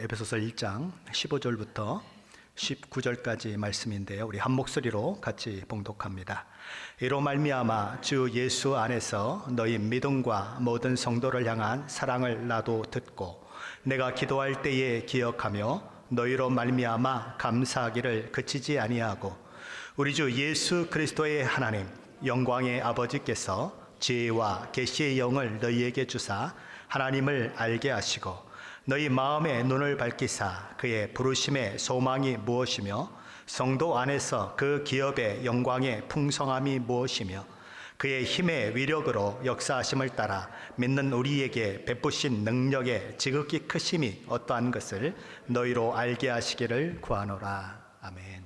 에베소서 1장 15절부터 19절까지 말씀인데요. 우리 한 목소리로 같이 봉독합니다. 이로 말미암아 주 예수 안에서 너희 믿음과 모든 성도를 향한 사랑을 나도 듣고 내가 기도할 때에 기억하며 너희로 말미암아 감사하기를 그치지 아니하고 우리 주 예수 그리스도의 하나님 영광의 아버지께서 지혜와 계시의 영을 너희에게 주사 하나님을 알게 하시고 너희 마음의 눈을 밝히사 그의 부르심의 소망이 무엇이며 성도 안에서 그 기업의 영광의 풍성함이 무엇이며 그의 힘의 위력으로 역사하심을 따라 믿는 우리에게 베푸신 능력의 지극히 크심이 어떠한 것을 너희로 알게 하시기를 구하노라. 아멘.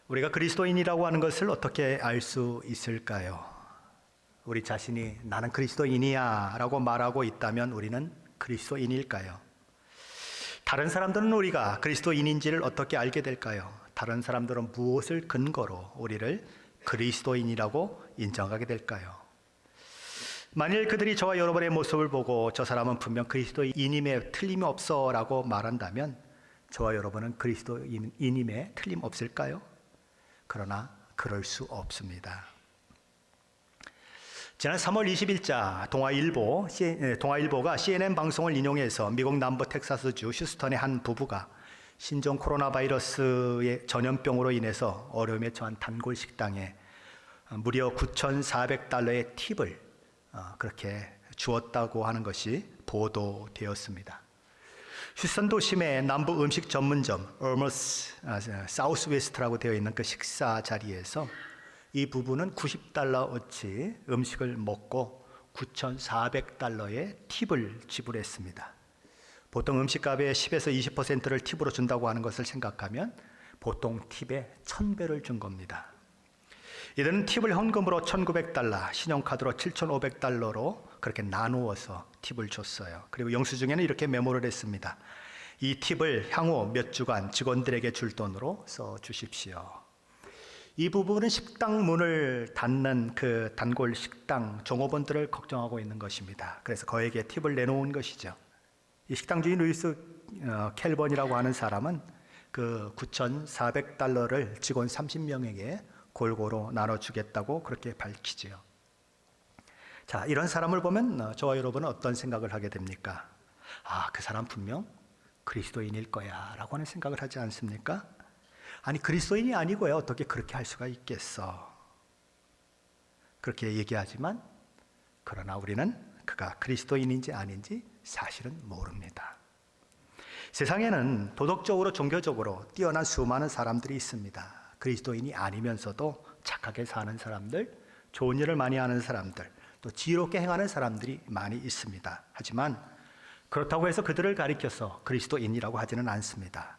우리가 그리스도인이라고 하는 것을 어떻게 알 수 있을까요? 우리 자신이 나는 그리스도인이야 라고 말하고 있다면 우리는 그리스도인일까요? 다른 사람들은 우리가 그리스도인인지를 어떻게 알게 될까요? 다른 사람들은 무엇을 근거로 우리를 그리스도인이라고 인정하게 될까요? 만일 그들이 저와 여러분의 모습을 보고 저 사람은 분명 그리스도인임에 틀림이 없어 라고 말한다면 저와 여러분은 그리스도인임에 틀림없을까요? 그러나 그럴 수 없습니다. 지난 3월 20일자 동아일보가 CNN 방송을 인용해서 미국 남부 텍사스주 휴스턴의 한 부부가 신종 코로나 바이러스의 전염병으로 인해서 어려움에 처한 단골 식당에 무려 $9,400의 팁을 그렇게 주었다고 하는 것이 보도되었습니다. 휴스턴 도심의 남부 음식 전문점 얼머스 사우스웨스트라고 되어 있는 그 식사 자리에서 이 부부는 $90어치 음식을 먹고 $9,400의 팁을 지불했습니다. 보통 음식값의 10에서 20%를 팁으로 준다고 하는 것을 생각하면 보통 팁의 1,000배를 준 겁니다. 이들은 팁을 현금으로 $1,900, 신용카드로 $7,500로 그렇게 나누어서 팁을 줬어요. 그리고 영수증에는 이렇게 메모를 했습니다. 이 팁을 향후 몇 주간 직원들에게 줄 돈으로 써 주십시오. 이 부부는 식당 문을 닫는 그 단골 식당 종업원들을 걱정하고 있는 것입니다. 그래서 그에게 팁을 내놓은 것이죠. 이 식당 주인 루이스 켈번이라고 하는 사람은 그 $9,400를 직원 30명에게 골고루 나눠주겠다고 그렇게 밝히지요. 자, 이런 사람을 보면 저와 여러분은 어떤 생각을 하게 됩니까? 아, 그 사람 분명 그리스도인일 거야 라고 하는 생각을 하지 않습니까? 아니, 그리스도인이 아니고요. 어떻게 그렇게 할 수가 있겠어? 그렇게 얘기하지만 그러나 우리는 그가 그리스도인인지 아닌지 사실은 모릅니다. 세상에는 도덕적으로 종교적으로 뛰어난 수많은 사람들이 있습니다. 그리스도인이 아니면서도 착하게 사는 사람들, 좋은 일을 많이 하는 사람들, 또 지혜롭게 행하는 사람들이 많이 있습니다. 하지만 그렇다고 해서 그들을 가리켜서 그리스도인이라고 하지는 않습니다.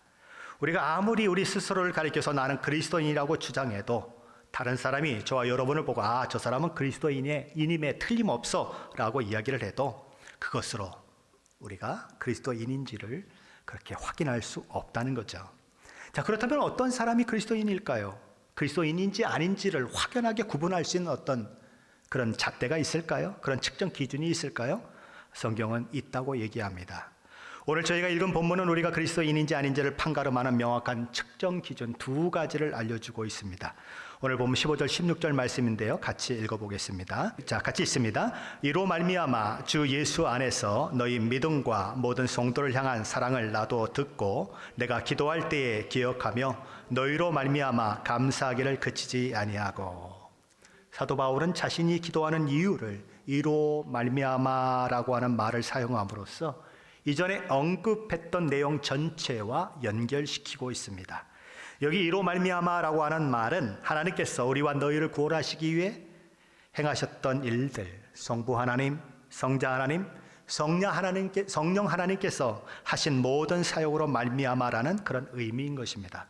우리가 아무리 우리 스스로를 가리켜서 나는 그리스도인이라고 주장해도 다른 사람이 저와 여러분을 보고 아, 저 사람은 그리스도인임에 틀림없어 라고 이야기를 해도 그것으로 우리가 그리스도인인지를 그렇게 확인할 수 없다는 거죠. 자, 그렇다면 어떤 사람이 그리스도인일까요? 그리스도인인지 아닌지를 확연하게 구분할 수 있는 어떤 그런 잣대가 있을까요? 그런 측정 기준이 있을까요? 성경은 있다고 얘기합니다. 오늘 저희가 읽은 본문은 우리가 그리스도인인지 아닌지를 판가름하는 명확한 측정 기준 두 가지를 알려주고 있습니다. 오늘 본문 15절 16절 말씀인데요. 같이 읽어보겠습니다. 자, 같이 읽습니다. 이로 말미암아 주 예수 안에서 너희 믿음과 모든 성도를 향한 사랑을 나도 듣고 내가 기도할 때에 기억하며 너희로 말미암아 감사하기를 그치지 아니하고. 사도 바울은 자신이 기도하는 이유를 이로 말미암아라고 하는 말을 사용함으로써 이전에 언급했던 내용 전체와 연결시키고 있습니다. 여기 이로 말미암아라고 하는 말은 하나님께서 우리와 너희를 구원하시기 위해 행하셨던 일들, 성부 하나님, 성자 하나님, 성령 하나님께서 하신 모든 사역으로 말미암아라는 그런 의미인 것입니다.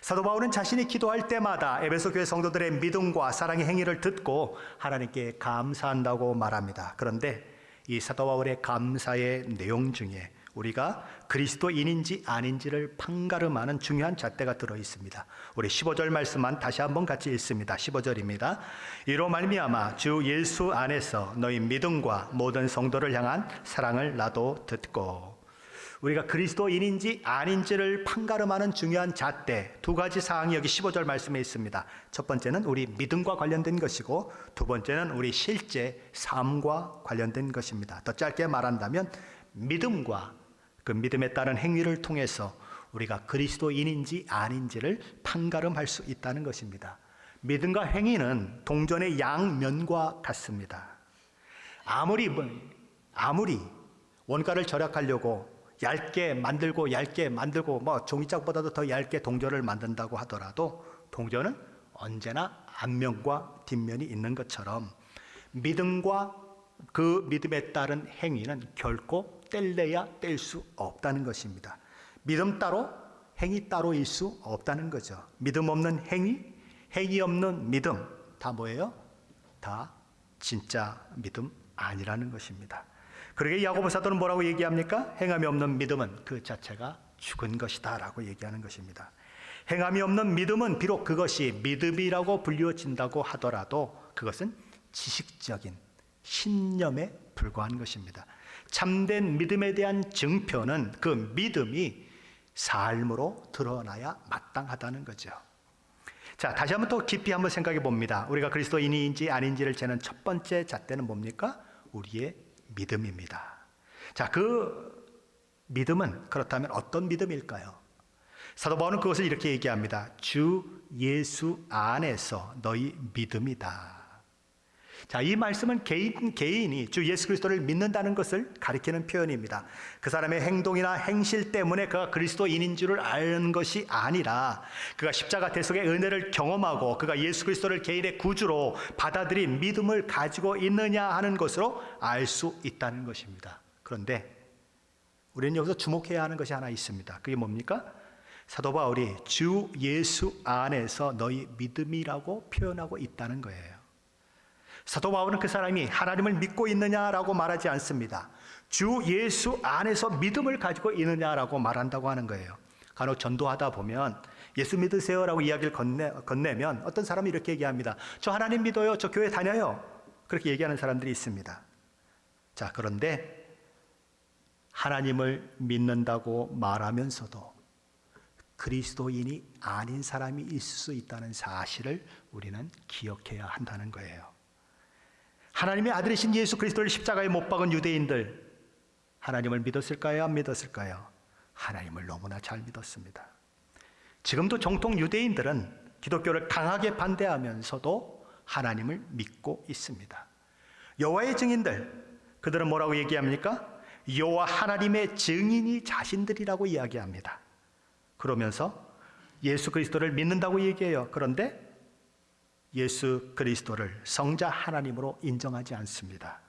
사도 바울은 자신이 기도할 때마다 에베소 교회 성도들의 믿음과 사랑의 행위를 듣고 하나님께 감사한다고 말합니다. 그런데 이 사도 바울의 감사의 내용 중에 우리가 그리스도인인지 아닌지를 판가름하는 중요한 잣대가 들어 있습니다. 우리 15절 말씀만 다시 한번 같이 읽습니다. 15절입니다. 이로 말미암아 주 예수 안에서 너희 믿음과 모든 성도를 향한 사랑을 나도 듣고. 우리가 그리스도인인지 아닌지를 판가름하는 중요한 잣대 두 가지 사항이 여기 15절 말씀에 있습니다. 첫 번째는 우리 믿음과 관련된 것이고 두 번째는 우리 실제 삶과 관련된 것입니다. 더 짧게 말한다면 믿음과 그 믿음에 따른 행위를 통해서 우리가 그리스도인인지 아닌지를 판가름할 수 있다는 것입니다. 믿음과 행위는 동전의 양면과 같습니다. 아무리 원가를 절약하려고 얇게 만들고 종이짝보다도 더 얇게 동전을 만든다고 하더라도 동전은 언제나 앞면과 뒷면이 있는 것처럼 믿음과 그 믿음에 따른 행위는 결코 뗄래야 뗄 수 없다는 것입니다. 믿음 따로 행위 따로일 수 없다는 거죠. 믿음 없는 행위 없는 믿음 다 뭐예요? 다 진짜 믿음 아니라는 것입니다. 그러게 야고보 사도는 뭐라고 얘기합니까? 행함이 없는 믿음은 그 자체가 죽은 것이다 라고 얘기하는 것입니다. 행함이 없는 믿음은 비록 그것이 믿음이라고 불리워진다고 하더라도 그것은 지식적인 신념에 불과한 것입니다. 참된 믿음에 대한 증표는 그 믿음이 삶으로 드러나야 마땅하다는 거죠. 자, 다시 한번 또 깊이 한번 생각해 봅니다. 우리가 그리스도인인지 아닌지를 재는 첫 번째 잣대는 뭡니까? 우리의 믿음입니다. 자, 그 믿음은 그렇다면 어떤 믿음일까요? 사도 바울은 그것을 이렇게 얘기합니다. 주 예수 안에서 너희 믿음이다. 자, 이 말씀은 개인이 주 예수 그리스도를 믿는다는 것을 가리키는 표현입니다. 그 사람의 행동이나 행실 때문에 그가 그리스도인인 줄을 아는 것이 아니라 그가 십자가 대속의 은혜를 경험하고 그가 예수 그리스도를 개인의 구주로 받아들인 믿음을 가지고 있느냐 하는 것으로 알 수 있다는 것입니다. 그런데 우리는 여기서 주목해야 하는 것이 하나 있습니다. 그게 뭡니까? 사도 바울이 주 예수 안에서 너희 믿음이라고 표현하고 있다는 거예요. 사도 바울은 그 사람이 하나님을 믿고 있느냐라고 말하지 않습니다. 주 예수 안에서 믿음을 가지고 있느냐라고 말한다고 하는 거예요. 간혹 전도하다 보면 예수 믿으세요라고 이야기를 건네면 어떤 사람이 이렇게 얘기합니다. 저 하나님 믿어요. 저 교회 다녀요. 그렇게 얘기하는 사람들이 있습니다. 자, 그런데 하나님을 믿는다고 말하면서도 그리스도인이 아닌 사람이 있을 수 있다는 사실을 우리는 기억해야 한다는 거예요. 하나님의 아들이신 예수 그리스도를 십자가에 못 박은 유대인들, 하나님을 믿었을까요? 안 믿었을까요? 하나님을 너무나 잘 믿었습니다. 지금도 정통 유대인들은 기독교를 강하게 반대하면서도 하나님을 믿고 있습니다. 여호와의 증인들, 그들은 뭐라고 얘기합니까? 여호와 하나님의 증인이 자신들이라고 이야기합니다. 그러면서 예수 그리스도를 믿는다고 얘기해요. 그런데 예수 그리스도를 성자 하나님으로 인정하지 않습니다.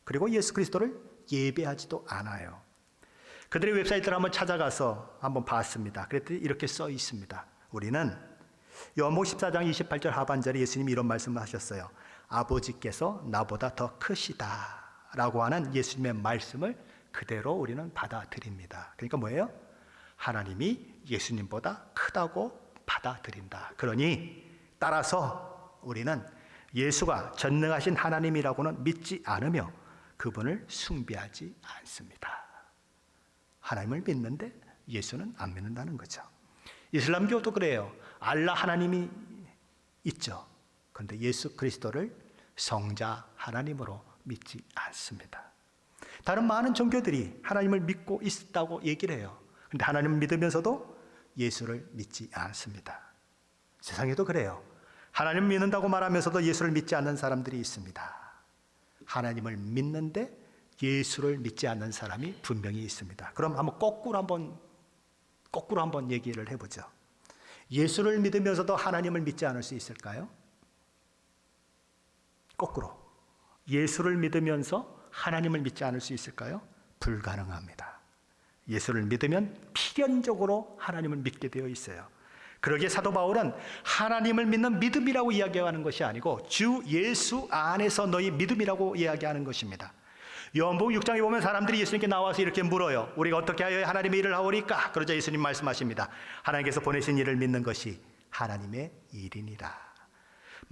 그리고 예수 그리스도를 예배하지도 않아요. 그들의 웹사이트를 한번 찾아가서 한번 봤습니다. 그랬더니 이렇게 써 있습니다. 우리는 요한복음 14장 28절 하반절에 예수님이 이런 말씀을 하셨어요. 아버지께서 나보다 더 크시다 라고 하는 예수님의 말씀을 그대로 우리는 받아들입니다. 그러니까 뭐예요? 하나님이 예수님보다 크다고 받아들인다. 그러니 따라서 우리는 예수가 전능하신 하나님이라고는 믿지 않으며 그분을 숭배하지 않습니다. 하나님을 믿는데 예수는 안 믿는다는 거죠. 이슬람교도 그래요. 알라 하나님이 있죠. 그런데 예수 그리스도를 성자 하나님으로 믿지 않습니다. 다른 많은 종교들이 하나님을 믿고 있다고 얘기를 해요. 그런데 하나님을 믿으면서도 예수를 믿지 않습니다. 세상에도 그래요. 하나님을 믿는다고 말하면서도 예수를 믿지 않는 사람들이 있습니다. 하나님을 믿는데 예수를 믿지 않는 사람이 분명히 있습니다. 그럼 한번 거꾸로 한번 얘기를 해보죠. 예수를 믿으면서도 하나님을 믿지 않을 수 있을까요? 거꾸로. 예수를 믿으면서 하나님을 믿지 않을 수 있을까요? 불가능합니다. 예수를 믿으면 필연적으로 하나님을 믿게 되어 있어요. 그러기에 사도 바울은 하나님을 믿는 믿음이라고 이야기하는 것이 아니고 주 예수 안에서 너희 믿음이라고 이야기하는 것입니다. 요한복음 6장에 보면 사람들이 예수님께 나와서 이렇게 물어요. 우리가 어떻게 하여야 하나님의 일을 하오리까? 그러자 예수님 말씀하십니다. 하나님께서 보내신 일을 믿는 것이 하나님의 일이니라.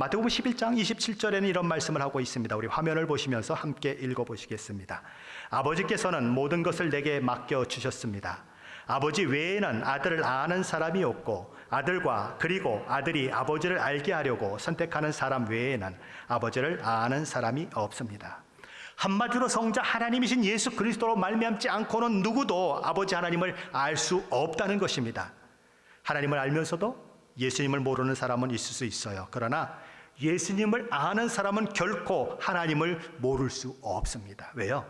마태복음 11장 27절에는 이런 말씀을 하고 있습니다. 우리 화면을 보시면서 함께 읽어보시겠습니다. 아버지께서는 모든 것을 내게 맡겨주셨습니다. 아버지 외에는 아들을 아는 사람이 없고 아들과 그리고 아들이 아버지를 알게 하려고 선택하는 사람 외에는 아버지를 아는 사람이 없습니다. 한마디로 성자 하나님이신 예수 그리스도로 말미암지 않고는 누구도 아버지 하나님을 알 수 없다는 것입니다. 하나님을 알면서도 예수님을 모르는 사람은 있을 수 있어요. 그러나 예수님을 아는 사람은 결코 하나님을 모를 수 없습니다. 왜요?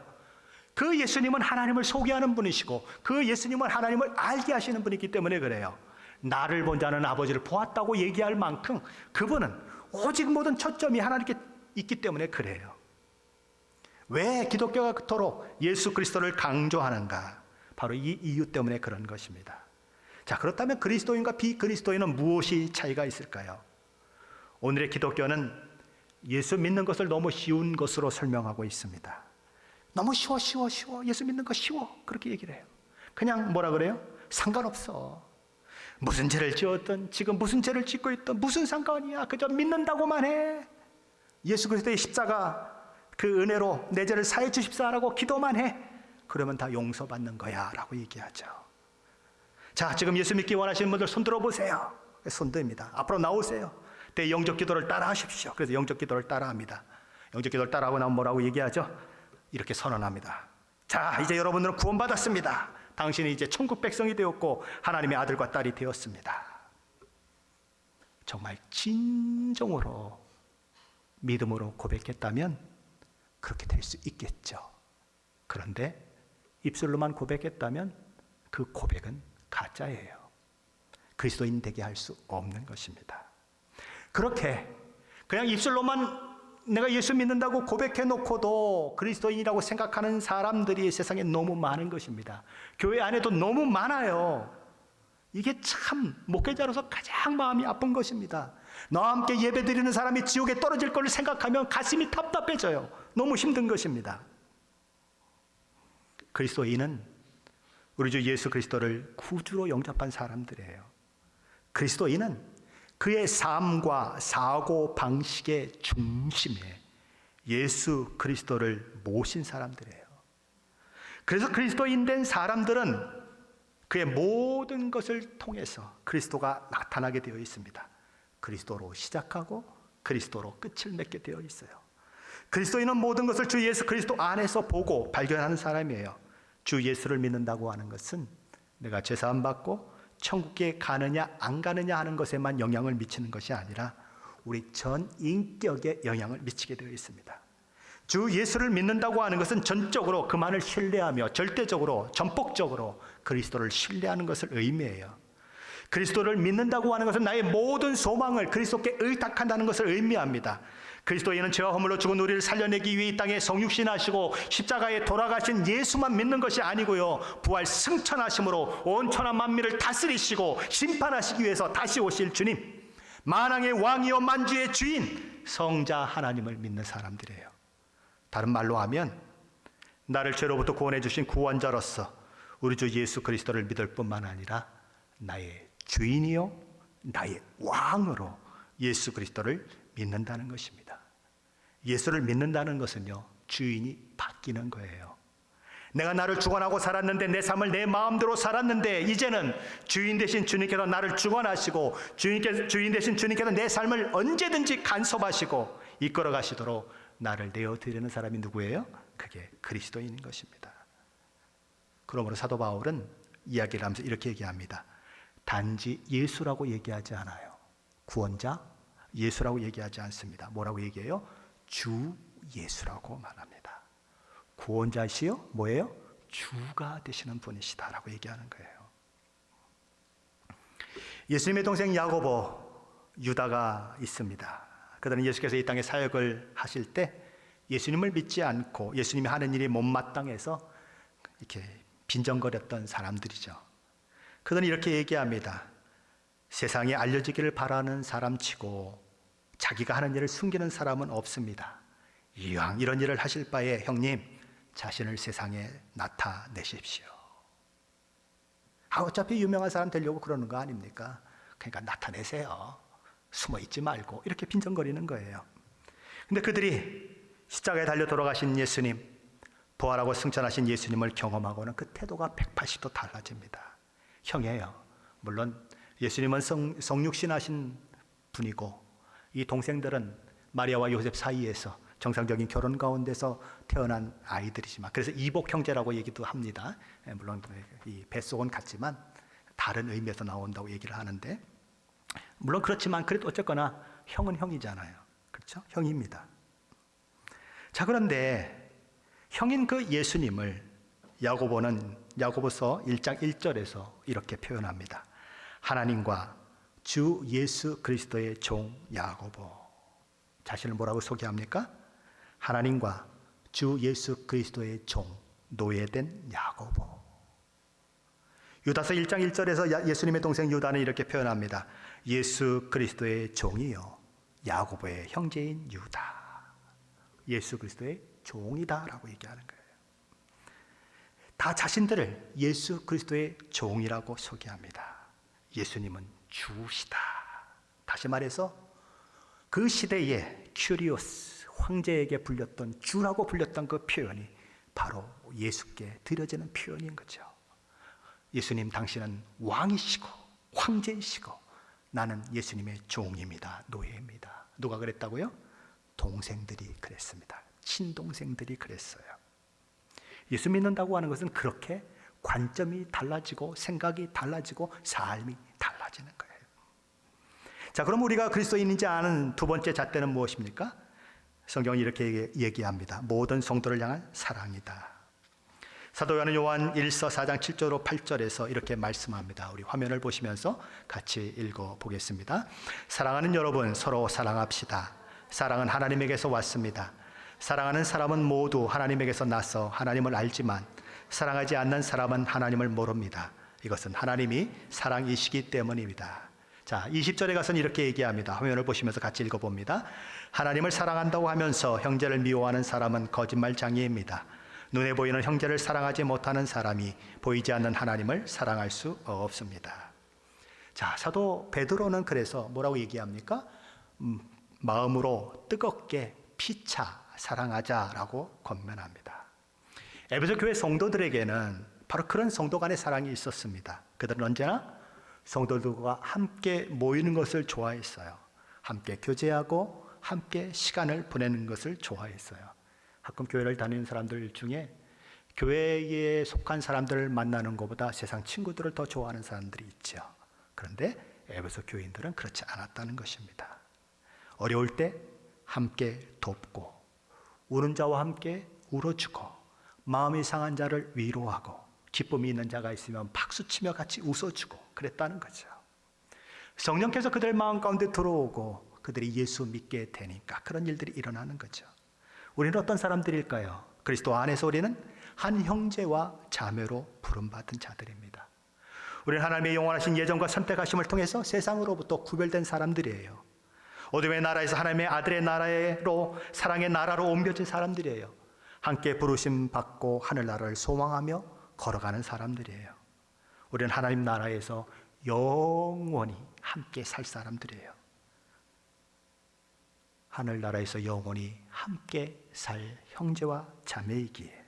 그 예수님은 하나님을 소개하는 분이시고 그 예수님은 하나님을 알게 하시는 분이기 때문에 그래요. 나를 본 자는 아버지를 보았다고 얘기할 만큼 그분은 오직 모든 초점이 하나님께 있기 때문에 그래요. 왜 기독교가 그토록 예수 그리스도를 강조하는가? 바로 이 이유 때문에 그런 것입니다. 자, 그렇다면 그리스도인과 비그리스도인은 무엇이 차이가 있을까요? 오늘의 기독교는 예수 믿는 것을 너무 쉬운 것으로 설명하고 있습니다. 너무 쉬워. 예수 믿는 거 쉬워. 그렇게 얘기를 해요. 그냥 뭐라 그래요? 상관없어. 무슨 죄를 지었든 지금 무슨 죄를 짓고 있든 무슨 상관이야. 그저 믿는다고만 해. 예수 그리스도의 십자가 그 은혜로 내 죄를 사해 주십사라고 기도만 해. 그러면 다 용서받는 거야 라고 얘기하죠. 자, 지금 예수 믿기 원하시는 분들 손 들어보세요. 손 듭니다. 앞으로 나오세요. 때 영적 기도를 따라 하십시오. 그래서 영적 기도를 따라 합니다. 영적 기도를 따라 하고 나면 뭐라고 얘기하죠? 이렇게 선언합니다. 자, 이제 여러분들은 구원받았습니다. 당신이 이제 천국 백성이 되었고 하나님의 아들과 딸이 되었습니다. 정말 진정으로 믿음으로 고백했다면 그렇게 될 수 있겠죠. 그런데 입술로만 고백했다면 그 고백은 가짜예요. 그리스도인 되게 할 수 없는 것입니다. 그렇게 그냥 입술로만 내가 예수 믿는다고 고백해 놓고도 그리스도인이라고 생각하는 사람들이 세상에 너무 많은 것입니다. 교회 안에도 너무 많아요. 이게 참 목회자로서 가장 마음이 아픈 것입니다. 나와 함께 예배드리는 사람이 지옥에 떨어질 걸 생각하면 가슴이 답답해져요. 너무 힘든 것입니다. 그리스도인은 우리 주 예수 그리스도를 구주로 영접한 사람들이에요. 그리스도인은 그의 삶과 사고 방식의 중심에 예수 그리스도를 모신 사람들이에요. 그래서 그리스도인 된 사람들은 그의 모든 것을 통해서 그리스도가 나타나게 되어 있습니다. 그리스도로 시작하고 그리스도로 끝을 맺게 되어 있어요. 그리스도인은 모든 것을 주 예수 그리스도 안에서 보고 발견하는 사람이에요. 주 예수를 믿는다고 하는 것은 내가 죄사함 받고 천국에 가느냐 안 가느냐 하는 것에만 영향을 미치는 것이 아니라 우리 전 인격에 영향을 미치게 되어 있습니다. 주 예수를 믿는다고 하는 것은 전적으로 그만을 신뢰하며 절대적으로 전폭적으로 그리스도를 신뢰하는 것을 의미해요. 그리스도를 믿는다고 하는 것은 나의 모든 소망을 그리스도께 의탁한다는 것을 의미합니다. 그리스도인은 죄와 허물로 죽은 우리를 살려내기 위해 이 땅에 성육신하시고 십자가에 돌아가신 예수만 믿는 것이 아니고요, 부활 승천하심으로 온 천하 만민을 다스리시고 심판하시기 위해서 다시 오실 주님, 만왕의 왕이요 만주의 주인 성자 하나님을 믿는 사람들이에요. 다른 말로 하면 나를 죄로부터 구원해 주신 구원자로서 우리 주 예수 그리스도를 믿을 뿐만 아니라 나의 주인이요 나의 왕으로 예수 그리스도를 믿는다는 것입니다. 예수를 믿는다는 것은요, 주인이 바뀌는 거예요. 내가 나를 주관하고 살았는데, 내 삶을 내 마음대로 살았는데, 이제는 주인 되신 주님께서 나를 주관하시고 주인 되신 주님께서 내 삶을 언제든지 간섭하시고 이끌어 가시도록 나를 내어드리는 사람이 누구예요? 그게 그리스도인인 것입니다. 그러므로 사도 바울은 이야기를 하면서 이렇게 얘기합니다. 단지 예수라고 얘기하지 않아요. 구원자 예수라고 얘기하지 않습니다. 뭐라고 얘기해요? 주 예수라고 말합니다. 구원자시요 뭐예요? 주가 되시는 분이시다라고 얘기하는 거예요. 예수님의 동생 야고보, 유다가 있습니다. 그들은 예수께서 이 땅에 사역을 하실 때 예수님을 믿지 않고 예수님이 하는 일이 못마땅해서 이렇게 빈정거렸던 사람들이죠. 그들은 이렇게 얘기합니다. 세상에 알려지기를 바라는 사람치고 자기가 하는 일을 숨기는 사람은 없습니다. 이왕 이런 일을 하실 바에 형님 자신을 세상에 나타내십시오. 어차피 유명한 사람 되려고 그러는 거 아닙니까? 그러니까 나타내세요. 숨어 있지 말고 이렇게 빈정거리는 거예요. 근데 그들이 십자가에 달려 돌아가신 예수님, 부활하고 승천하신 예수님을 경험하고는 그 태도가 180도 달라집니다. 형이에요. 물론 예수님은 성육신하신 분이고 이 동생들은 마리아와 요셉 사이에서 정상적인 결혼 가운데서 태어난 아이들이지만, 그래서 이복 형제라고 얘기도 합니다. 물론 이 뱃속은 같지만 다른 의미에서 나온다고 얘기를 하는데, 물론 그렇지만 그래도 어쨌거나 형은 형이잖아요. 그렇죠? 형입니다. 자, 그런데 형인 그 예수님을 야고보서 1장 1절에서 이렇게 표현합니다. 하나님과 주 예수 그리스도의 종 야고보. 자신을 뭐라고 소개합니까? 하나님과 주 예수 그리스도의 종, 노예된 야고보. 유다서 1장 1절에서 예수님의 동생 유다는 이렇게 표현합니다. 예수 그리스도의 종이요 야고보의 형제인 유다. 예수 그리스도의 종이다 라고 얘기하는 거예요. 다 자신들을 예수 그리스도의 종이라고 소개합니다. 예수님은 주시다. 다시 말해서 그 시대에 큐리오스 황제에게 불렸던 주라고 불렸던 그 표현이 바로 예수께 드려지는 표현인 거죠. 예수님, 당신은 왕이시고 황제이시고 나는 예수님의 종입니다. 노예입니다. 누가 그랬다고요? 동생들이 그랬습니다. 친동생들이 그랬어요. 예수 믿는다고 하는 것은 그렇게 관점이 달라지고 생각이 달라지고 삶이 달라지는 거예요. 자, 그럼 우리가 그리스도인인지 아는 두 번째 잣대는 무엇입니까? 성경은 이렇게 얘기합니다. 모든 성도를 향한 사랑이다. 사도 요한 1서 4장 7절로 8절에서 이렇게 말씀합니다. 우리 화면을 보시면서 같이 읽어보겠습니다. 사랑하는 여러분, 서로 사랑합시다. 사랑은 하나님에게서 왔습니다. 사랑하는 사람은 모두 하나님에게서 나서 하나님을 알지만 사랑하지 않는 사람은 하나님을 모릅니다. 이것은 하나님이 사랑이시기 때문입니다. 자, 20절에 가서는 이렇게 얘기합니다. 화면을 보시면서 같이 읽어봅니다. 하나님을 사랑한다고 하면서 형제를 미워하는 사람은 거짓말장애입니다. 눈에 보이는 형제를 사랑하지 못하는 사람이 보이지 않는 하나님을 사랑할 수 없습니다. 자, 사도 베드로는 그래서 뭐라고 얘기합니까? 마음으로 뜨겁게 피차 사랑하자라고 권면합니다. 에베소 교회 성도들에게는 바로 그런 성도 간의 사랑이 있었습니다. 그들은 언제나 성도들과 함께 모이는 것을 좋아했어요. 함께 교제하고 함께 시간을 보내는 것을 좋아했어요. 가끔 교회를 다니는 사람들 중에 교회에 속한 사람들을 만나는 것보다 세상 친구들을 더 좋아하는 사람들이 있죠. 그런데 에베소 교인들은 그렇지 않았다는 것입니다. 어려울 때 함께 돕고, 우는 자와 함께 울어주고, 마음이 상한 자를 위로하고, 기쁨이 있는 자가 있으면 박수치며 같이 웃어주고 그랬다는 거죠. 성령께서 그들 마음 가운데 들어오고 그들이 예수 믿게 되니까 그런 일들이 일어나는 거죠. 우리는 어떤 사람들일까요? 그리스도 안에서 우리는 한 형제와 자매로 부름받은 자들입니다. 우리는 하나님의 영원하신 예정과 선택하심을 통해서 세상으로부터 구별된 사람들이에요. 어둠의 나라에서 하나님의 아들의 나라로, 사랑의 나라로 옮겨진 사람들이에요. 함께 부르심 받고 하늘나라를 소망하며 걸어가는 사람들이에요. 우리는 하나님 나라에서 영원히 함께 살 사람들이에요. 하늘나라에서 영원히 함께 살 형제와 자매이기에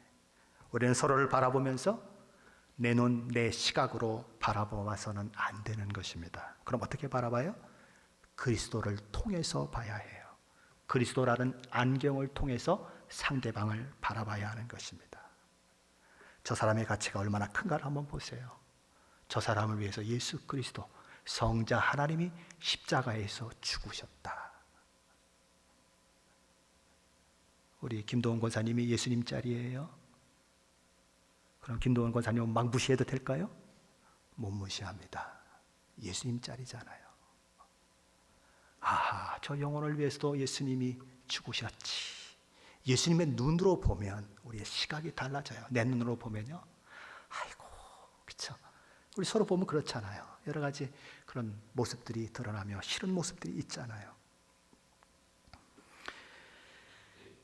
우리는 서로를 바라보면서 내 눈, 내 시각으로 바라보아서는 안 되는 것입니다. 그럼 어떻게 바라봐요? 그리스도를 통해서 봐야 해요. 그리스도라는 안경을 통해서 상대방을 바라봐야 하는 것입니다. 저 사람의 가치가 얼마나 큰가를 한번 보세요. 저 사람을 위해서 예수 그리스도 성자 하나님이 십자가에서 죽으셨다. 우리 김도원 권사님이 예수님 짤이에요. 그럼 김도원 권사님은 막 무시해도 될까요? 못 무시합니다. 예수님 짤이잖아요. 아하, 저 영혼을 위해서도 예수님이 죽으셨지. 예수님의 눈으로 보면 우리의 시각이 달라져요. 내 눈으로 보면요, 아이고, 그쵸? 우리 서로 보면 그렇잖아요. 여러 가지 그런 모습들이 드러나며 싫은 모습들이 있잖아요.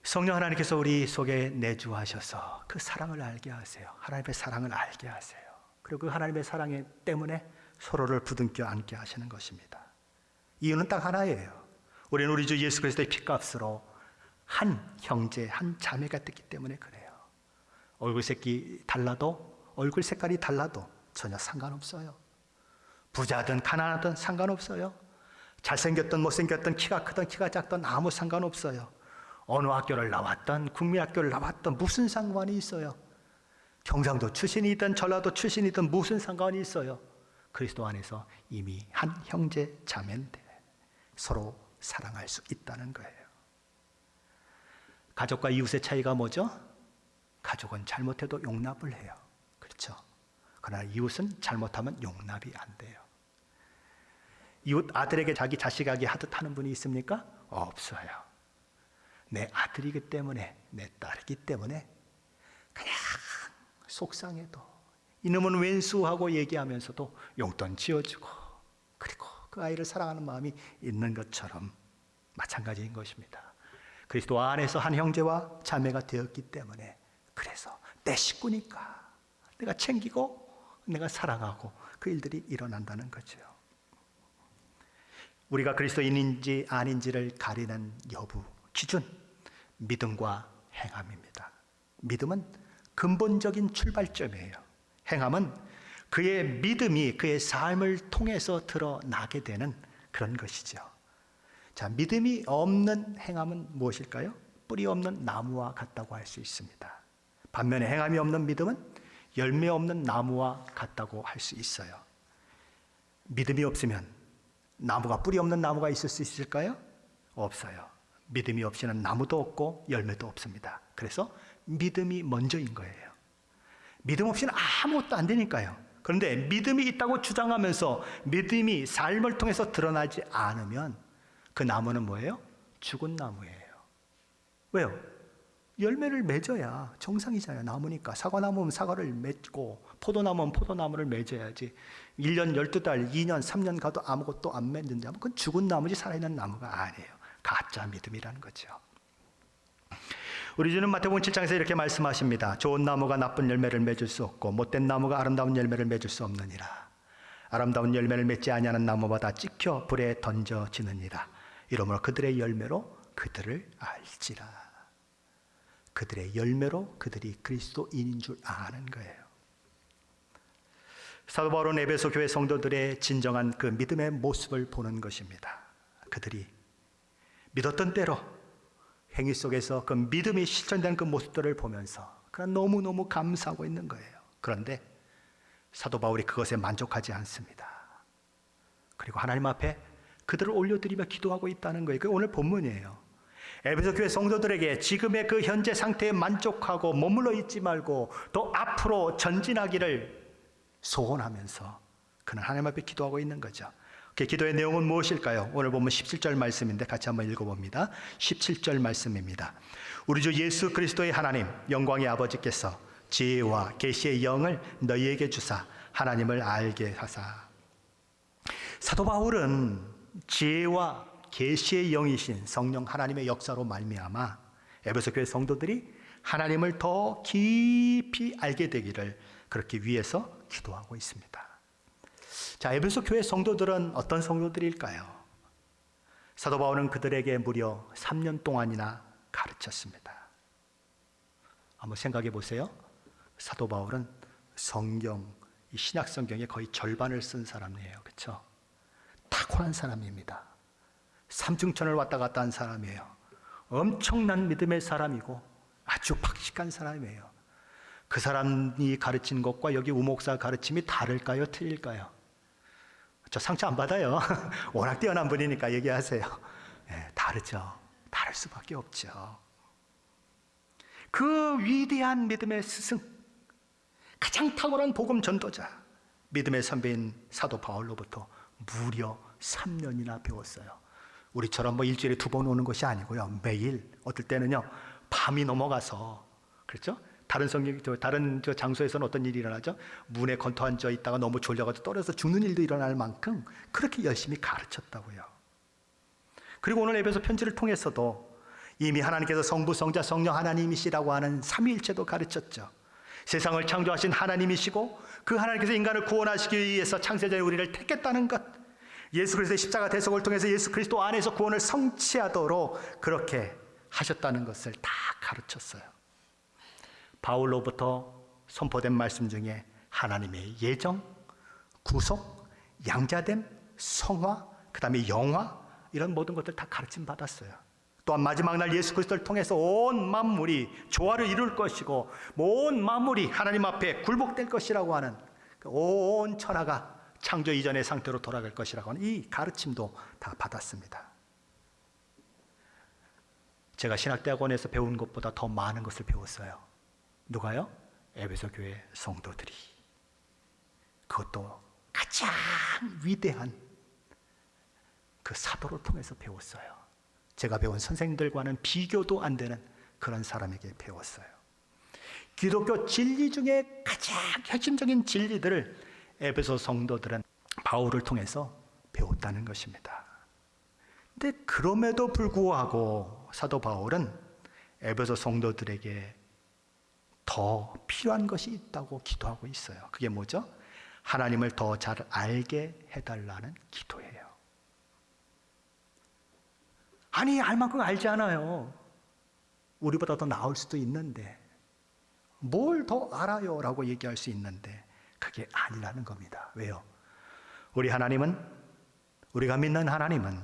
성령 하나님께서 우리 속에 내주하셔서 그 사랑을 알게 하세요. 하나님의 사랑을 알게 하세요. 그리고 그 하나님의 사랑 때문에 서로를 부둥켜 안게 하시는 것입니다. 이유는 딱 하나예요. 우리는 우리 주 예수 그리스도의 피값으로 한 형제, 한 자매가 됐기 때문에 그래요. 얼굴 색깔이 달라도 전혀 상관없어요. 부자든 가난하든 상관없어요. 잘생겼든 못생겼든 키가 크든 키가 작든 아무 상관없어요. 어느 학교를 나왔든 국민학교를 나왔든 무슨 상관이 있어요. 경상도 출신이든 전라도 출신이든 무슨 상관이 있어요. 그리스도 안에서 이미 한 형제 자매인데 서로 사랑할 수 있다는 거예요. 가족과 이웃의 차이가 뭐죠? 가족은 잘못해도 용납을 해요. 그렇죠? 그러나 이웃은 잘못하면 용납이 안 돼요. 이웃 아들에게 자기 자식에게 하듯 하는 분이 있습니까? 없어요. 내 아들이기 때문에, 내 딸이기 때문에 그냥 속상해도 이놈은 왼수하고 얘기하면서도 용돈 지어주고, 그리고 그 아이를 사랑하는 마음이 있는 것처럼 마찬가지인 것입니다. 그리스도 안에서 한 형제와 자매가 되었기 때문에, 그래서 내 식구니까 내가 챙기고 내가 사랑하고 그 일들이 일어난다는 거죠. 우리가 그리스도인인지 아닌지를 가리는 여부, 기준, 믿음과 행함입니다. 믿음은 근본적인 출발점이에요. 행함은 그의 믿음이 그의 삶을 통해서 드러나게 되는 그런 것이죠. 자, 믿음이 없는 행함은 무엇일까요? 뿌리 없는 나무와 같다고 할 수 있습니다. 반면에 행함이 없는 믿음은 열매 없는 나무와 같다고 할 수 있어요. 믿음이 없으면 나무가 뿌리 없는 나무가 있을 수 있을까요? 없어요. 믿음이 없이는 나무도 없고 열매도 없습니다. 그래서 믿음이 먼저인 거예요. 믿음 없이는 아무것도 안 되니까요. 그런데 믿음이 있다고 주장하면서 믿음이 삶을 통해서 드러나지 않으면 그 나무는 뭐예요? 죽은 나무예요. 왜요? 열매를 맺어야 정상이잖아요. 나무니까. 사과나무면 사과를 맺고 포도나무면 포도나무를 맺어야지. 1년, 12달, 2년, 3년 가도 아무것도 안 맺는다면 그건 죽은 나무지 살아있는 나무가 아니에요. 가짜 믿음이라는 거죠. 우리 주는 마태복음 7장에서 이렇게 말씀하십니다. 좋은 나무가 나쁜 열매를 맺을 수 없고 못된 나무가 아름다운 열매를 맺을 수 없느니라. 아름다운 열매를 맺지 아니하는 나무마다 찍혀 불에 던져지느니라. 이러므로 그들의 열매로 그들을 알지라. 그들의 열매로 그들이 그리스도인인 줄 아는 거예요. 사도 바울은 에베소 교회 성도들의 진정한 그 믿음의 모습을 보는 것입니다. 그들이 믿었던 대로 행위 속에서 그 믿음이 실천된 그 모습들을 보면서 그냥 너무너무 감사하고 있는 거예요. 그런데 사도 바울이 그것에 만족하지 않습니다. 그리고 하나님 앞에 그들을 올려드리며 기도하고 있다는 거예요. 그게 오늘 본문이에요. 에베소 교회 성도들에게 지금의 그 현재 상태에 만족하고 머물러 있지 말고 또 앞으로 전진하기를 소원하면서 그는 하나님 앞에 기도하고 있는 거죠. 그 기도의 내용은 무엇일까요? 오늘 보면 17절 말씀인데 같이 한번 읽어봅니다. 17절 말씀입니다. 우리 주 예수 그리스도의 하나님 영광의 아버지께서 지혜와 계시의 영을 너희에게 주사 하나님을 알게 하사. 사도 바울은 지혜와 계시의 영이신 성령 하나님의 역사로 말미암아 에베소 교회 성도들이 하나님을 더 깊이 알게 되기를 그렇게 위해서 기도하고 있습니다. 자, 에베소 교회 성도들은 어떤 성도들일까요? 사도 바울은 그들에게 무려 3년 동안이나 가르쳤습니다. 한번 생각해 보세요. 사도 바울은 성경, 이 신약 성경의 거의 절반을 쓴 사람이에요. 그렇죠? 탁월한 사람입니다. 삼중천을 왔다 갔다 한 사람이에요. 엄청난 믿음의 사람이고 아주 박식한 사람이에요. 그 사람이 가르친 것과 여기 우목사 가르침이 다를까요? 틀릴까요? 저 상처 안 받아요. 워낙 뛰어난 분이니까 얘기하세요. 네, 다르죠. 다를 수밖에 없죠. 그 위대한 믿음의 스승, 가장 탁월한 복음 전도자, 믿음의 선배인 사도 바울로부터 무려 3년이나 배웠어요. 우리처럼 뭐 일주일에 2번 오는 것이 아니고요. 매일, 어떨 때는요, 밤이 넘어가서, 그렇죠? 다른 장소에서는 어떤 일이 일어나죠? 문에 건터 앉아 있다가 너무 졸려가지고 떨어져서 죽는 일도 일어날 만큼 그렇게 열심히 가르쳤다고요. 그리고 오늘 에베소 편지를 통해서도 이미 하나님께서 성부, 성자, 성령 하나님이시라고 하는 삼위일체도 가르쳤죠. 세상을 창조하신 하나님이시고 그 하나님께서 인간을 구원하시기 위해서 창세전에 우리를 택했다는 것, 예수 그리스도의 십자가 대속을 통해서 예수 그리스도 안에서 구원을 성취하도록 그렇게 하셨다는 것을 다 가르쳤어요. 바울로부터 선포된 말씀 중에 하나님의 예정, 구속, 양자됨, 성화, 그 다음에 영화, 이런 모든 것들 다 가르침 받았어요. 또한 마지막 날 예수 그리스도를 통해서 온 만물이 조화를 이룰 것이고 온 만물이 하나님 앞에 굴복될 것이라고 하는 온 천하가 창조 이전의 상태로 돌아갈 것이라고 하는 이 가르침도 다 받았습니다. 제가 신학대학원에서 배운 것보다 더 많은 것을 배웠어요. 누가요? 에베소 교회 성도들이. 그것도 가장 위대한 그 사도를 통해서 배웠어요. 제가 배운 선생들과는 비교도 안 되는 그런 사람에게 배웠어요. 기독교 진리 중에 가장 핵심적인 진리들을 에베소 성도들은 바울을 통해서 배웠다는 것입니다. 근데 그럼에도 불구하고 사도 바울은 에베소 성도들에게 더 필요한 것이 있다고 기도하고 있어요. 그게 뭐죠? 하나님을 더 잘 알게 해달라는 기도예요. 아니, 알 만큼 알지 않아요. 우리보다 더 나을 수도 있는데 뭘 더 알아요? 라고 얘기할 수 있는데 그게 아니라는 겁니다. 왜요? 우리 하나님은, 우리가 믿는 하나님은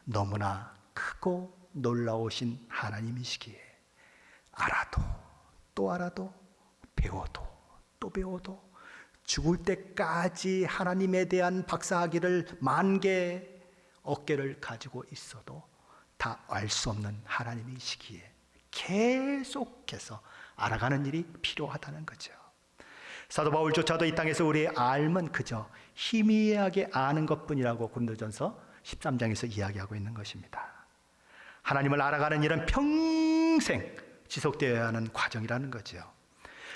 너무나 크고 놀라우신 하나님이시기에 알아도 또 알아도 배워도 또 배워도 죽을 때까지 하나님에 대한 박사학위를 10,000개 어깨를 가지고 있어도 다 알 수 없는 하나님이시기에 계속해서 알아가는 일이 필요하다는 거죠. 사도 바울조차도 이 땅에서 우리의 알면 그저 희미하게 아는 것뿐이라고 고린도전서 13장에서 이야기하고 있는 것입니다. 하나님을 알아가는 일은 평생 지속되어야 하는 과정이라는 거죠.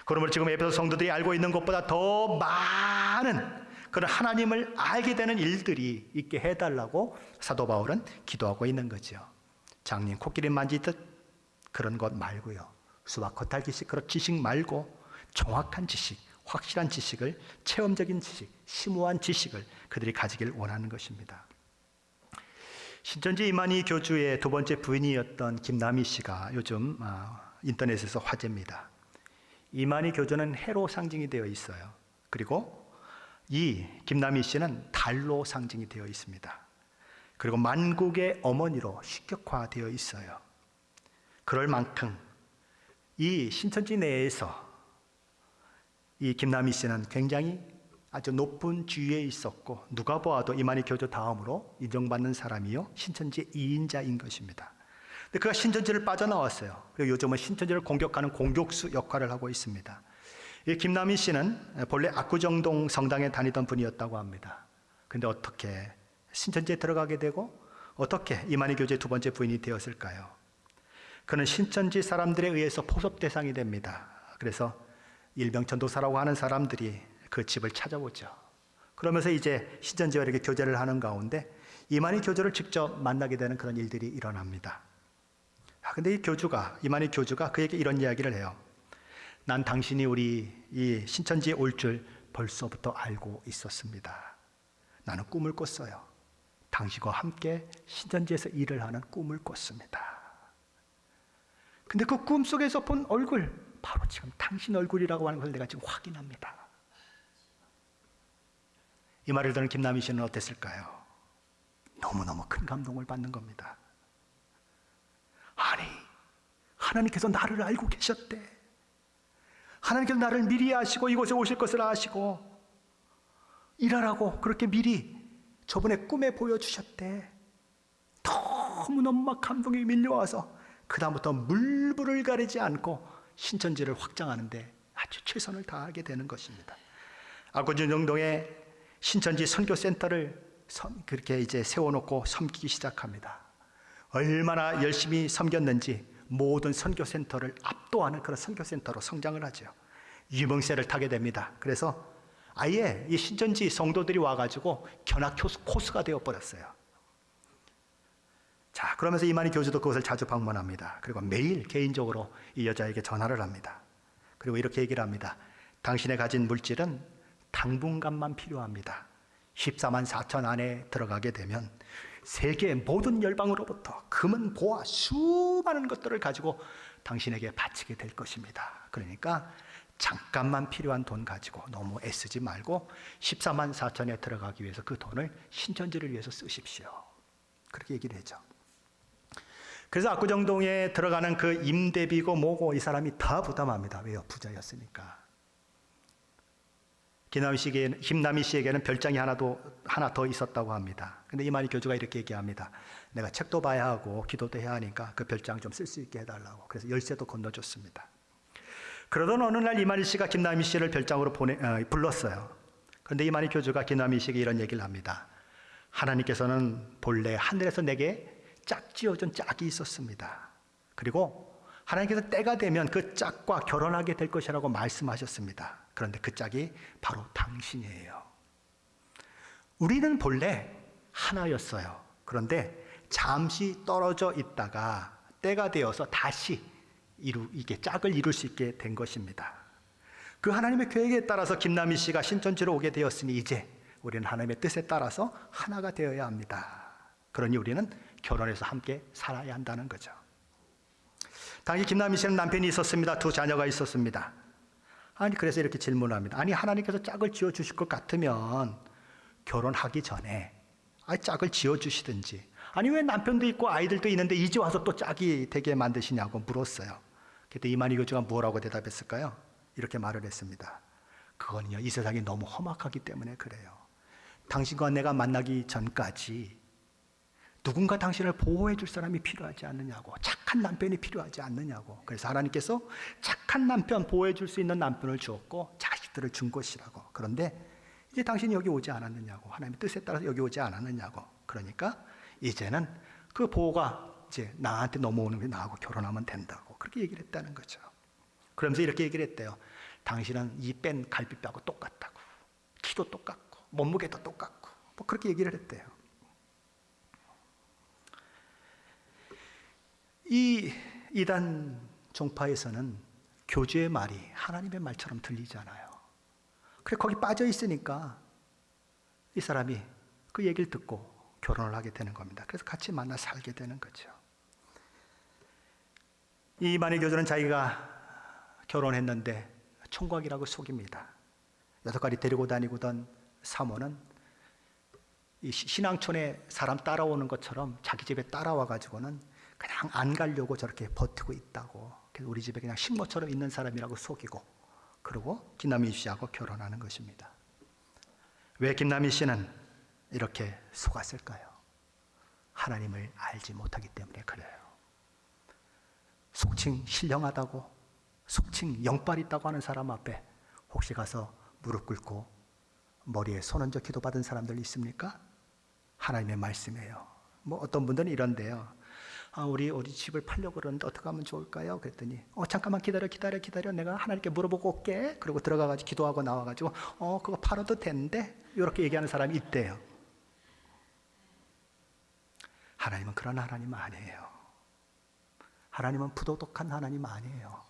그러므로 지금 에베소 성도들이 알고 있는 것보다 더 많은 그런 하나님을 알게 되는 일들이 있게 해달라고 사도 바울은 기도하고 있는 거죠. 장님 코끼리 만지듯 그런 것 말고요. 수박 겉핥기식 그런 지식 말고 정확한 지식, 확실한 지식을, 체험적인 지식, 심오한 지식을 그들이 가지길 원하는 것입니다. 신천지 이만희 교주의 두 번째 부인이었던 김남희 씨가 요즘 인터넷에서 화제입니다. 이만희 교주는 해로 상징이 되어 있어요. 그리고 이 김남희 씨는 달로 상징이 되어 있습니다. 그리고 만국의 어머니로 식격화되어 있어요. 그럴 만큼 이 신천지 내에서 이 김남희 씨는 굉장히 아주 높은 지위에 있었고 누가 보아도 이만희 교주 다음으로 인정받는 사람이요 신천지 2인자인 것입니다. 근데 그가 신천지를 빠져나왔어요. 그리고 요즘은 신천지를 공격하는 공격수 역할을 하고 있습니다. 이 김남희 씨는 본래 압구정동 성당에 다니던 분이었다고 합니다. 근데 어떻게 신천지에 들어가게 되고 어떻게 이만희 교주의 두 번째 부인이 되었을까요? 그는 신천지 사람들에 의해서 포섭 대상이 됩니다. 그래서 일병천도사라고 하는 사람들이 그 집을 찾아오죠. 그러면서 이제 신천지와 이렇게 교제를 하는 가운데 이만희 교주를 직접 만나게 되는 그런 일들이 일어납니다. 근데 이만희 교주가 그에게 이런 이야기를 해요. 난 당신이 우리 이 신천지에 올 줄 벌써부터 알고 있었습니다. 나는 꿈을 꿨어요. 당신과 함께 신천지에서 일을 하는 꿈을 꿨습니다. 근데 그 꿈속에서 본 얼굴, 바로 지금 당신 얼굴이라고 하는 것을 내가 지금 확인합니다. 이 말을 듣는 김남희 씨는 어땠을까요? 너무너무 큰 감동을 받는 겁니다. 아니, 하나님께서 나를 알고 계셨대. 하나님께서 나를 미리 아시고 이곳에 오실 것을 아시고 일하라고 그렇게 미리 저번에 꿈에 보여주셨대. 너무너무 막 감동이 밀려와서 그 다음부터 물불을 가리지 않고 신천지를 확장하는데 아주 최선을 다하게 되는 것입니다. 압구정동에 신천지 선교센터를 그렇게 이제 세워놓고 섬기기 시작합니다. 얼마나 열심히 섬겼는지 모든 선교센터를 압도하는 그런 선교센터로 성장을 하죠. 유명세를 타게 됩니다. 그래서 아예 이 신천지 성도들이 와가지고 견학 코스가 되어버렸어요. 자, 그러면서 이만희 교주도 그것을 자주 방문합니다. 그리고 매일 개인적으로 이 여자에게 전화를 합니다. 그리고 이렇게 얘기를 합니다. 당신의 가진 물질은 당분간만 필요합니다. 14만 4천 안에 들어가게 되면 세계 모든 열방으로부터 금은 보화 수많은 것들을 가지고 당신에게 바치게 될 것입니다. 그러니까 잠깐만 필요한 돈 가지고 너무 애쓰지 말고 14만 4천에 들어가기 위해서 그 돈을 신천지를 위해서 쓰십시오. 그렇게 얘기를 하죠. 그래서 압구정동에 들어가는 그 임대비고 뭐고 이 사람이 다 부담합니다. 왜요? 부자였으니까. 김남희 씨에게는 별장이 하나 더 있었다고 합니다. 근데 이만희 교주가 이렇게 얘기합니다. 내가 책도 봐야 하고 기도도 해야 하니까 그 별장 좀 쓸 수 있게 해달라고. 그래서 열쇠도 건너줬습니다. 그러던 어느 날 이만희 씨가 김남희 씨를 별장으로 불렀어요. 그런데 이만희 교주가 김남희 씨에게 이런 얘기를 합니다. 하나님께서는 본래 하늘에서 내게 짝 지어준 짝이 있었습니다. 그리고 하나님께서 때가 되면 그 짝과 결혼하게 될 것이라고 말씀하셨습니다. 그런데 그 짝이 바로 당신이에요. 우리는 본래 하나였어요. 그런데 잠시 떨어져 있다가 때가 되어서 다시 이게 짝을 이룰 수 있게 된 것입니다. 그 하나님의 계획에 따라서 김남희 씨가 신천지로 오게 되었으니 이제 우리는 하나님의 뜻에 따라서 하나가 되어야 합니다. 그러니 우리는 결혼해서 함께 살아야 한다는 거죠. 당시 김남희 씨는 남편이 있었습니다. 2 자녀가 있었습니다. 그래서 이렇게 질문합니다. 하나님께서 짝을 지어주실 것 같으면 결혼하기 전에 짝을 지어주시든지, 왜 남편도 있고 아이들도 있는데 이제 와서 또 짝이 되게 만드시냐고 물었어요. 그때 이만희 교주가 뭐라고 대답했을까요? 이렇게 말을 했습니다. 그건요, 이 세상이 너무 험악하기 때문에 그래요. 당신과 내가 만나기 전까지 누군가 당신을 보호해 줄 사람이 필요하지 않느냐고, 착한 남편이 필요하지 않느냐고. 그래서 하나님께서 착한 남편, 보호해 줄 수 있는 남편을 주었고 자식들을 준 것이라고. 그런데 이제 당신이 여기 오지 않았느냐고, 하나님의 뜻에 따라서 여기 오지 않았느냐고. 그러니까 이제는 그 보호가 이제 나한테 넘어오는 게 나하고 결혼하면 된다고, 그렇게 얘기를 했다는 거죠. 그러면서 이렇게 얘기를 했대요. 당신은 이 뺀 갈비뼈하고 똑같다고, 키도 똑같고 몸무게도 똑같고, 그렇게 얘기를 했대요. 이 이단 종파에서는 교주의 말이 하나님의 말처럼 들리잖아요. 그래 거기 빠져 있으니까 이 사람이 그 얘기를 듣고 결혼을 하게 되는 겁니다. 그래서 같이 만나 살게 되는 거죠. 이만희 교주는 자기가 결혼했는데 총각이라고 속입니다. 8가리 데리고 다니고던 사모는 이 신앙촌에 사람 따라오는 것처럼 자기 집에 따라와 가지고는 그냥 안 가려고 저렇게 버티고 있다고. 그래서 우리 집에 그냥 식모처럼 있는 사람이라고 속이고, 그리고 김남희 씨하고 결혼하는 것입니다. 왜 김남희 씨는 이렇게 속았을까요? 하나님을 알지 못하기 때문에 그래요. 속칭 신령하다고, 속칭 영빨 있다고 하는 사람 앞에 혹시 가서 무릎 꿇고 머리에 손 얹어 기도받은 사람들 있습니까? 하나님의 말씀이에요. 어떤 분들은 이런데요. 우리 집을 팔려고 그러는데 어떻게 하면 좋을까요? 그랬더니 잠깐만 기다려. 내가 하나님께 물어보고 올게. 그리고 들어가가지고 기도하고 나와가지고 그거 팔아도 된대. 이렇게 얘기하는 사람이 있대요. 하나님은 그런 하나님 아니에요. 하나님은 부도덕한 하나님 아니에요.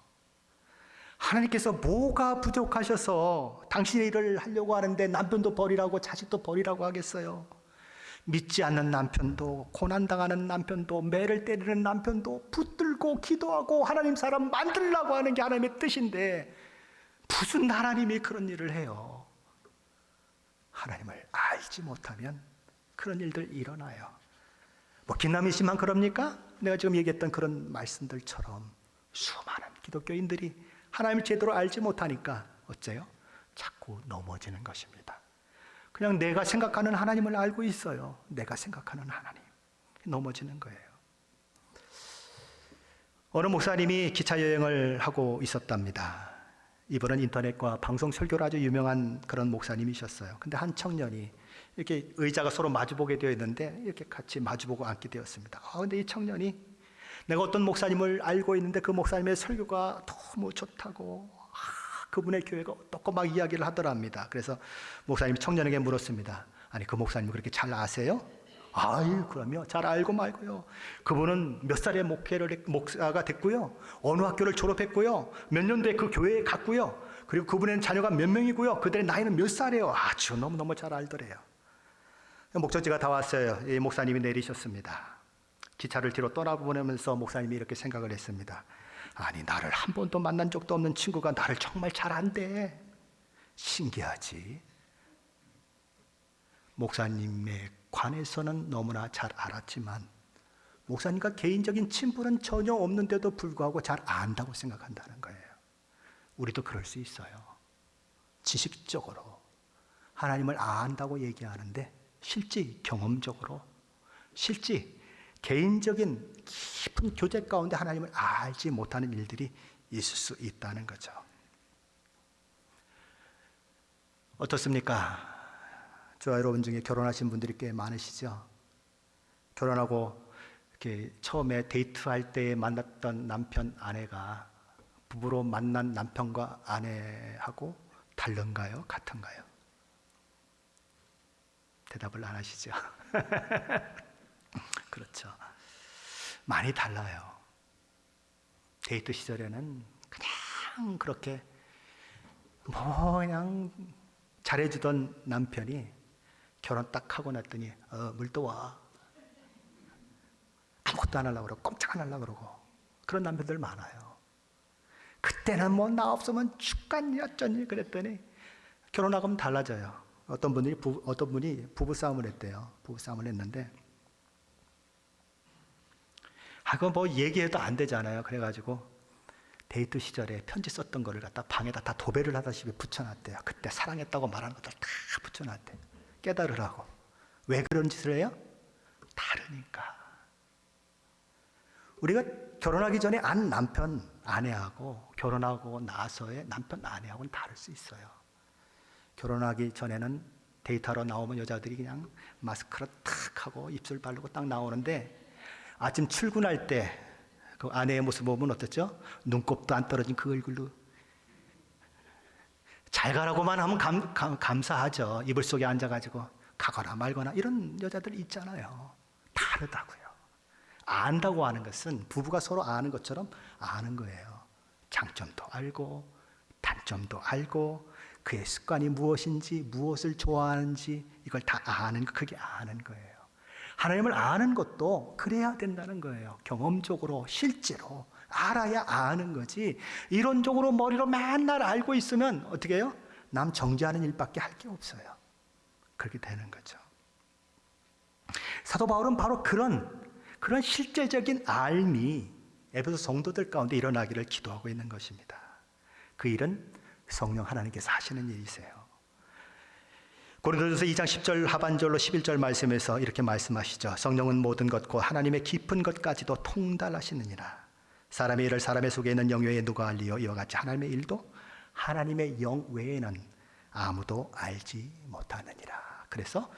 하나님께서 뭐가 부족하셔서 당신의 일을 하려고 하는데 남편도 버리라고 자식도 버리라고 하겠어요? 믿지 않는 남편도, 고난당하는 남편도, 매를 때리는 남편도 붙들고 기도하고 하나님 사람 만들려고 하는 게 하나님의 뜻인데 무슨 하나님이 그런 일을 해요? 하나님을 알지 못하면 그런 일들 일어나요. 김남희 씨만 그럽니까? 내가 지금 얘기했던 그런 말씀들처럼 수많은 기독교인들이 하나님을 제대로 알지 못하니까 어째요? 자꾸 넘어지는 것입니다. 그냥 내가 생각하는 하나님을 알고 있어요. 내가 생각하는 하나님. 넘어지는 거예요. 어느 목사님이 기차 여행을 하고 있었답니다. 이분은 인터넷과 방송 설교로 아주 유명한 그런 목사님이셨어요. 근데 한 청년이 이렇게 의자가 서로 마주보게 되어 있는데 이렇게 같이 마주보고 앉게 되었습니다. 근데 이 청년이 내가 어떤 목사님을 알고 있는데 그 목사님의 설교가 너무 좋다고, 그분의 교회가 어떻고 막 이야기를 하더랍니다. 그래서 목사님이 청년에게 물었습니다. 그 목사님을 그렇게 잘 아세요? 그럼요. 잘 알고 말고요. 그분은 몇 살에 목사가 됐고요. 어느 학교를 졸업했고요. 몇 년도에 그 교회에 갔고요. 그리고 그분의 자녀가 몇 명이고요. 그들의 나이는 몇 살이에요. 아주 너무너무 잘 알더래요. 목적지가 다 왔어요. 이 목사님이 내리셨습니다. 기차를 뒤로 떠나보내면서 목사님이 이렇게 생각을 했습니다. 아니, 나를 한 번도 만난 적도 없는 친구가 나를 정말 잘 안대. 신기하지. 목사님에 관해서는 너무나 잘 알았지만 목사님과 개인적인 친분은 전혀 없는데도 불구하고 잘 안다고 생각한다는 거예요. 우리도 그럴 수 있어요. 지식적으로 하나님을 안다고 얘기하는데 실제 경험적으로, 실제 개인적인 깊은 교제 가운데 하나님을 알지 못하는 일들이 있을 수 있다는 거죠. 어떻습니까? 저와 여러분 중에 결혼하신 분들이 꽤 많으시죠? 결혼하고 이렇게 처음에 데이트할 때 만났던 남편, 아내가 부부로 만난 남편과 아내하고 다른가요? 같은가요? 대답을 안 하시죠? 그렇죠. 많이 달라요. 데이트 시절에는 그냥 그렇게 그냥 잘해주던 남편이 결혼 딱 하고 났더니 물 떠와. 아무것도 안 하려고 그러고 꼼짝 안 하려고 그러고 그런 남편들 많아요. 그때는 뭐 나 없으면 죽겠니 어쩌니 그랬더니 결혼하고 달라져요. 어떤 분이 부부싸움을 했대요. 부부싸움을 했는데 그거 뭐 얘기해도 안 되잖아요. 그래가지고 데이트 시절에 편지 썼던 거를 갖다 방에다 다 도배를 하다시피 붙여놨대요. 그때 사랑했다고 말하는 것들 다 붙여놨대요. 깨달으라고. 왜 그런 짓을 해요? 다르니까. 우리가 결혼하기 전에 안 남편, 아내하고 결혼하고 나서의 남편, 아내하고는 다를 수 있어요. 결혼하기 전에는 데이트하러 나오면 여자들이 그냥 마스크를 탁 하고 입술 바르고 딱 나오는데 아침 출근할 때 그 아내의 모습 보면 어떻죠? 눈곱도 안 떨어진 그 얼굴로 잘 가라고만 하면 감사하죠. 이불 속에 앉아가지고 가거나 말거나 이런 여자들 있잖아요. 다르다고요. 안다고 하는 것은 부부가 서로 아는 것처럼 아는 거예요. 장점도 알고 단점도 알고 그의 습관이 무엇인지 무엇을 좋아하는지 이걸 다 아는 거, 그게 아는 거예요. 하나님을 아는 것도 그래야 된다는 거예요. 경험적으로 실제로 알아야 아는 거지 이론적으로 머리로 맨날 알고 있으면 어떻게 해요? 남 정죄하는 일밖에 할 게 없어요. 그렇게 되는 거죠. 사도 바울은 바로 그런 실제적인 알미 에베소 성도들 가운데 일어나기를 기도하고 있는 것입니다. 그 일은 성령 하나님께서 하시는 일이세요. 고린도전서 2장 10절 하반절로 11절 말씀에서 이렇게 말씀하시죠. 성령은 모든 것과 하나님의 깊은 것까지도 통달하시느니라. 사람의 일을 사람의 속에 있는 영 외에 누가 알리요? 이와 같이 하나님의 일도 하나님의 영 외에는 아무도 알지 못하느니라. 그래서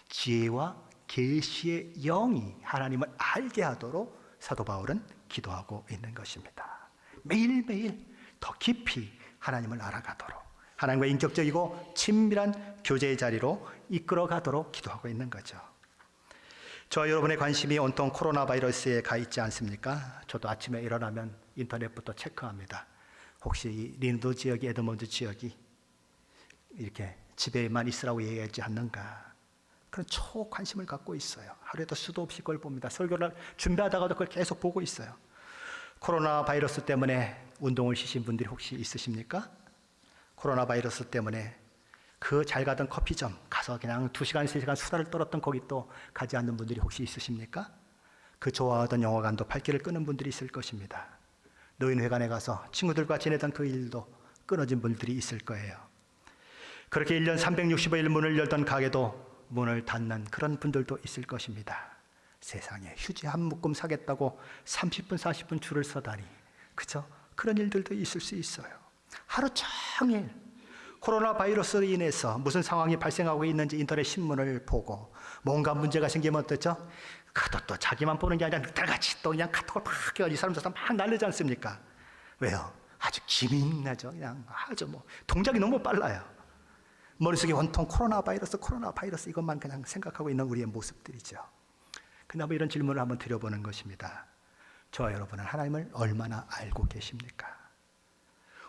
지혜와 계시의 영이 하나님을 알게 하도록 사도 바울은 기도하고 있는 것입니다. 매일매일 더 깊이 하나님을 알아가도록 하나님과 인격적이고 친밀한 교제의 자리로 이끌어가도록 기도하고 있는 거죠. 저와 여러분의 관심이 온통 코로나 바이러스에 가 있지 않습니까? 저도 아침에 일어나면 인터넷부터 체크합니다. 혹시 이 린도 지역이, 에드먼드 지역이 이렇게 집에만 있으라고 얘기하지 않는가? 그런 초관심을 갖고 있어요. 하루에도 수도 없이 그걸 봅니다. 설교를 준비하다가도 그걸 계속 보고 있어요. 코로나 바이러스 때문에 운동을 쉬신 분들이 혹시 있으십니까? 코로나 바이러스 때문에 그 잘 가던 커피점 가서 그냥 2시간, 3시간 수다를 떨었던 거기 또 가지 않는 분들이 혹시 있으십니까? 그 좋아하던 영화관도 발길을 끄는 분들이 있을 것입니다. 노인회관에 가서 친구들과 지내던 그 일도 끊어진 분들이 있을 거예요. 그렇게 1년 365일 문을 열던 가게도 문을 닫는 그런 분들도 있을 것입니다. 세상에 휴지 한 묶음 사겠다고 30분, 40분 줄을 서다니, 그죠? 그런 일들도 있을 수 있어요. 하루 종일 코로나 바이러스로 인해서 무슨 상황이 발생하고 있는지 인터넷 신문을 보고 뭔가 문제가 생기면 어떻죠? 그것도 또 자기만 보는 게 아니라 늑달같이 또 그냥 카톡을 막 해가지고 사람들 막 날리지 않습니까? 왜요? 아주 기민하죠. 그냥 아주 동작이 너무 빨라요. 머릿속에 온통 코로나 바이러스 이것만 그냥 생각하고 있는 우리의 모습들이죠. 그나마 이런 질문을 한번 드려보는 것입니다. 저와 여러분은 하나님을 얼마나 알고 계십니까?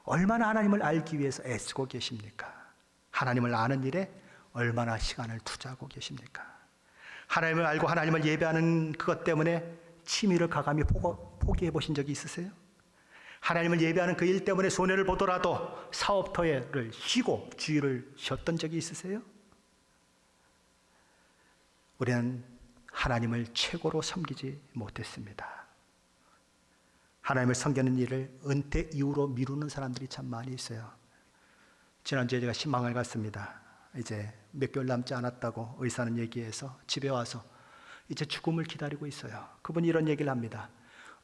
얼마나 하나님을 알기 위해서 애쓰고 계십니까? 하나님을 아는 일에 얼마나 시간을 투자하고 계십니까? 하나님을 알고 하나님을 예배하는 그것 때문에 취미를 가감히 포기해 보신 적이 있으세요? 하나님을 예배하는 그 일 때문에 손해를 보더라도 사업터를 쉬고 주일을 쉬었던 적이 있으세요? 우리는 하나님을 최고로 섬기지 못했습니다. 하나님을 섬기는 일을 은퇴 이후로 미루는 사람들이 참 많이 있어요. 지난주에 제가 신방을 갔습니다. 이제 몇 개월 남지 않았다고 의사는 얘기해서 집에 와서 이제 죽음을 기다리고 있어요. 그분이 이런 얘기를 합니다.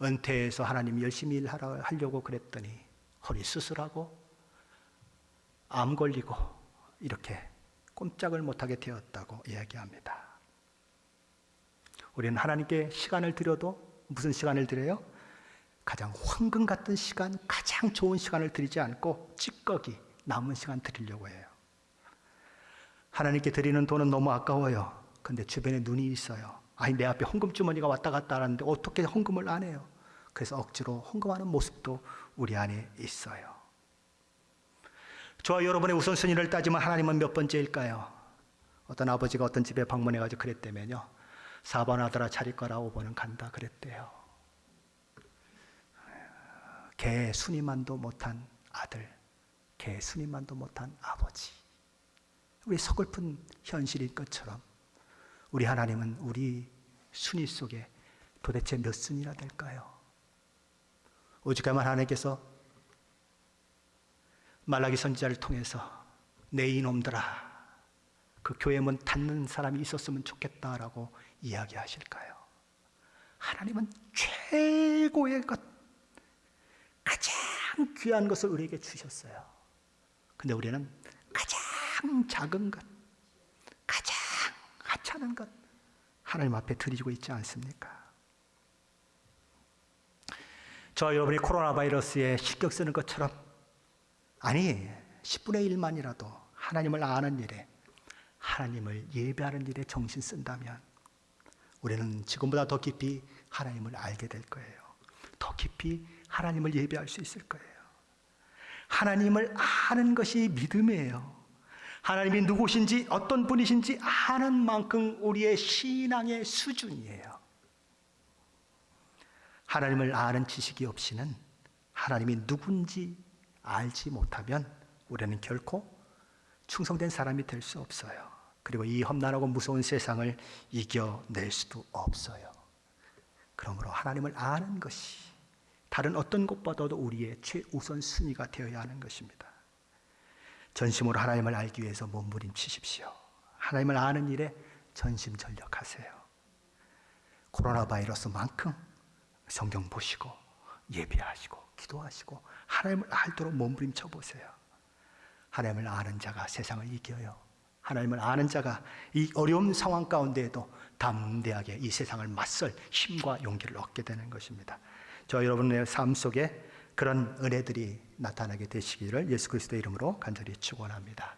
은퇴해서 하나님 열심히 하려고 그랬더니 허리 수술하고 암 걸리고 이렇게 꼼짝을 못하게 되었다고 이야기합니다. 우리는 하나님께 시간을 드려도 무슨 시간을 드려요? 가장 황금 같은 시간, 가장 좋은 시간을 드리지 않고 찌꺼기 남은 시간 드리려고 해요. 하나님께 드리는 돈은 너무 아까워요. 근데 주변에 눈이 있어요. 아니 내 앞에 헌금 주머니가 왔다 갔다 하는데 어떻게 헌금을 안 해요? 그래서 억지로 헌금하는 모습도 우리 안에 있어요. 저와 여러분의 우선순위를 따지면 하나님은 몇 번째일까요? 어떤 아버지가 어떤 집에 방문해가지고 그랬다면요, 4번 아들아 차릴 거라 5번은 간다 그랬대요. 개 순위만도 못한 아들, 개 순위만도 못한 아버지. 우리 서글픈 현실인 것처럼 우리 하나님은 우리 순위 속에 도대체 몇 순위나 될까요? 오죽하면 하나님께서 말라기 선지자를 통해서 내 이놈들아 그 교회 문 닫는 사람이 있었으면 좋겠다라고 이야기하실까요? 하나님은 최고의 것, 가장 귀한 것을 우리에게 주셨어요. 근데 우리는 가장 작은 것, 가장 하찮은 것 하나님 앞에 드리고 있지 않습니까? 저 여러분이 코로나 바이러스에 신경 쓰는 것처럼, 아니 10분의 1만이라도 하나님을 아는 일에, 하나님을 예배하는 일에 정신 쓴다면 우리는 지금보다 더 깊이 하나님을 알게 될 거예요. 더 깊이 하나님을 예배할 수 있을 거예요. 하나님을 아는 것이 믿음이에요. 하나님이 누구신지 어떤 분이신지 아는 만큼 우리의 신앙의 수준이에요. 하나님을 아는 지식이 없이는, 하나님이 누군지 알지 못하면 우리는 결코 충성된 사람이 될 수 없어요. 그리고 이 험난하고 무서운 세상을 이겨낼 수도 없어요. 그러므로 하나님을 아는 것이 다른 어떤 것보다도 우리의 최우선 순위가 되어야 하는 것입니다. 전심으로 하나님을 알기 위해서 몸부림치십시오. 하나님을 아는 일에 전심전력하세요. 코로나 바이러스만큼 성경 보시고 예배하시고 기도하시고 하나님을 알도록 몸부림쳐 보세요. 하나님을 아는 자가 세상을 이겨요. 하나님을 아는 자가 이 어려운 상황 가운데에도 담대하게 이 세상을 맞설 힘과 용기를 얻게 되는 것입니다. 저 여러분의 삶 속에 그런 은혜들이 나타나게 되시기를 예수 그리스도의 이름으로 간절히 축원합니다.